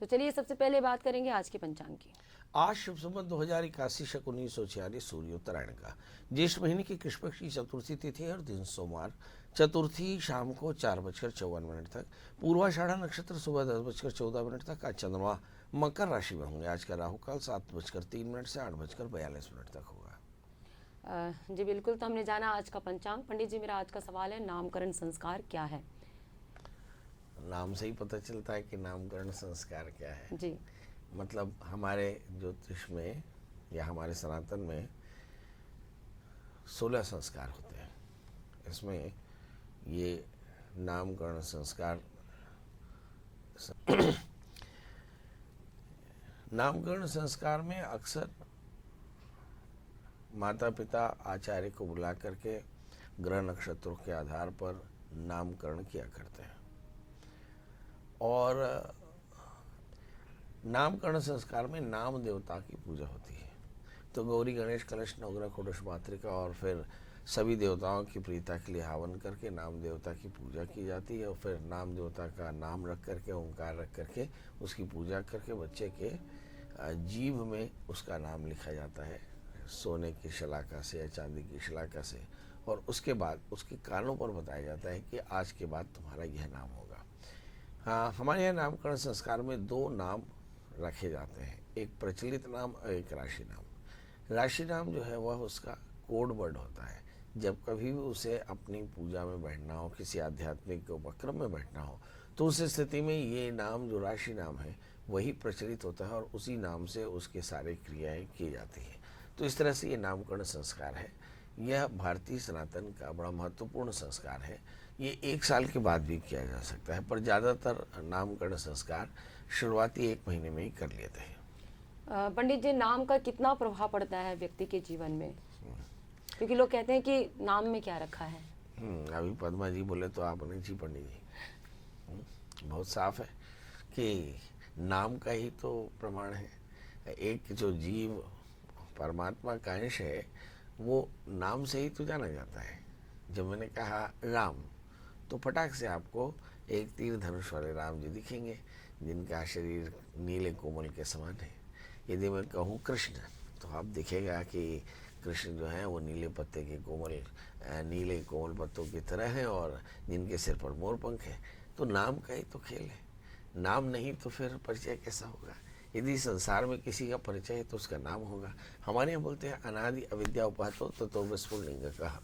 तो चलिए सबसे पहले बात करेंगे आज के पंचांग की। आज शुभ संवत 2081 शक 1946 सूर्योत्तरायण का ज्येष्ठ महीने की कृष्ण पक्ष की चतुर्थी तिथि है और दिन सोमवार। चतुर्थी शाम को 4:54 तक, पूर्वाषाढ़ा नक्षत्र सुबह 10:14 तक। आज चंद्रमा मकर राशि में होंगे। आज का राहु काल 7:03 से 8:42 तक होगा। जी बिल्कुल, तो हमने जाना आज का पंचांग। पंडित जी, मेरा आज का सवाल है, नामकरण संस्कार क्या है? नाम से ही पता चलता है कि नामकरण संस्कार क्या है। जी। मतलब हमारे ज्योतिष में या हमारे सनातन में 16 संस्कार होते हैं। इसमें ये नामकरण संस्कार नामकरण संस्कार में अक्सर माता पिता आचार्य को बुला करके ग्रह नक्षत्रों के आधार पर नामकरण किया करते हैं। और नामकरण संस्कार में नाम देवता की पूजा होती है। तो गौरी, गणेश, कलश, नवग्रह, षोडश मातृका और फिर सभी देवताओं की प्रीता के लिए हवन करके नाम देवता की पूजा की जाती है। और फिर नाम देवता का नाम रख करके, ओंकार रख करके उसकी पूजा करके बच्चे के जीभ में उसका नाम लिखा जाता है, सोने की शलाका से या चांदी की शलाका से। और उसके बाद उसके कानों पर बताया जाता है कि आज के बाद तुम्हारा यह नाम होगा। हाँ, हमारे यहाँ नामकरण संस्कार में 2 नाम रखे जाते हैं, एक प्रचलित नाम और एक राशि नाम। राशि नाम जो है वह उसका कोड वर्ड होता है। जब कभी भी उसे अपनी पूजा में बैठना हो, किसी आध्यात्मिक उपक्रम में बैठना हो, तो उस स्थिति में ये नाम जो राशि नाम है वही प्रचलित होता है और उसी नाम से उसके सारे क्रियाएं की जाती हैं। तो इस तरह से ये नामकरण संस्कार है। यह भारतीय सनातन का बड़ा महत्वपूर्ण संस्कार है। ये 1 साल के बाद भी किया जा सकता है, पर ज़्यादातर नामकरण संस्कार शुरुआती 1 महीने में ही कर लेते हैं। पंडित जी, नाम का कितना प्रभाव पड़ता है व्यक्ति के जीवन में? क्योंकि लोग कहते हैं कि नाम में क्या रखा है। अभी पद्मा जी बोले तो आपने जी पंडित जी, बहुत साफ है कि नाम का ही तो प्रमाण है। एक जो जीव परमात्मा का अंश है वो नाम से ही तो जाना जाता है। जब मैंने कहा राम, तो फटाक से आपको एक तीर धनुष वाले राम जी दिखेंगे जिनका शरीर नीले कोमल के समान है। यदि मैं कहूँ कृष्ण, तो आप दिखेगा कि कृष्ण जो है वो नीले पत्ते के नीले कोमल पत्तों की तरह हैं और जिनके सिर पर मोर पंख है। तो नाम का ही तो खेल है। नाम नहीं तो फिर परिचय कैसा होगा? यदि संसार में किसी का परिचय है तो उसका नाम होगा। हमारे यहाँ बोलते हैं अनादि अविद्या उपातो तो विस्फुलिंग कहा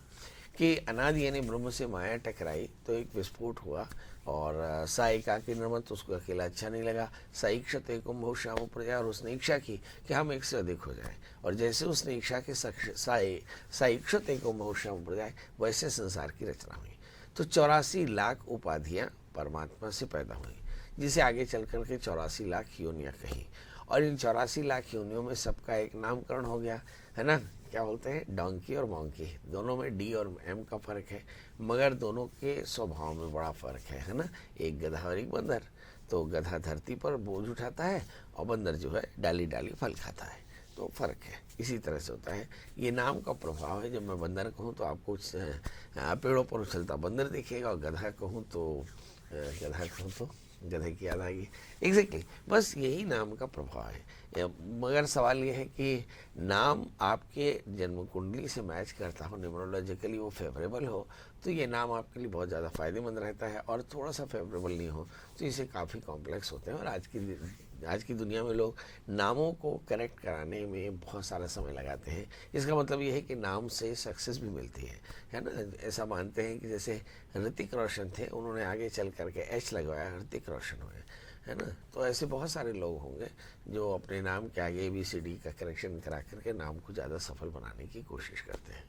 कि अनादि यानी ब्रह्म से माया टकराई तो एक विस्फोट हुआ और साइका की नमत, उसको अकेला अच्छा नहीं लगा। साइक्षत एकुम बहु श्याम प्रजा, और उसने इच्छा की कि हम एक से अधिक हो जाए। और जैसे उसने इच्छा के साइक्षत एकुम बहु श्याम प्रजा, वैसे संसार की रचना हुई। तो 84 लाख उपाधियाँ परमात्मा से पैदा हुई, जिसे आगे चल करके 84 लाख योनियाँ कही। और इन 84 लाख योनियों में सबका एक नामकरण हो गया, है ना? क्या बोलते हैं, डोंकी और मोंकी। दोनों में डी और एम का फर्क है, मगर दोनों के स्वभाव में बड़ा फर्क है ना? एक गधा और एक बंदर। तो गधा धरती पर बोझ उठाता है और बंदर जो है डाली डाली फल खाता है। तो फर्क है। इसी तरह से होता है। ये नाम का प्रभाव है। जब मैं बंदर कहूँ तो आपको पेड़ों पर उछलता बंदर दिखेगा, और गधा कहूँ तो गधे की याद आएगी। एग्जैक्टली, बस यही नाम का प्रभाव है। मगर सवाल ये है कि नाम आपके जन्म कुंडली से मैच करता हो, न्यूमरोलॉजिकली वो फेवरेबल हो, तो ये नाम आपके लिए बहुत ज़्यादा फायदेमंद रहता है। और थोड़ा सा फेवरेबल नहीं हो तो इसे काफ़ी कॉम्प्लेक्स होते हैं। और आज की दुनिया में लोग नामों को करेक्ट कराने में बहुत सारा समय लगाते हैं। इसका मतलब ये है कि नाम से सक्सेस भी मिलती है ना? ऐसा मानते हैं कि जैसे ऋतिक रोशन थे, उन्होंने आगे चल करके एच लगवाया, ऋतिक रोशन हुए, है ना? तो ऐसे बहुत सारे लोग होंगे जो अपने नाम के आगे ABCD का करेक्शन करा करके नाम को ज़्यादा सफल बनाने की कोशिश करते हैं।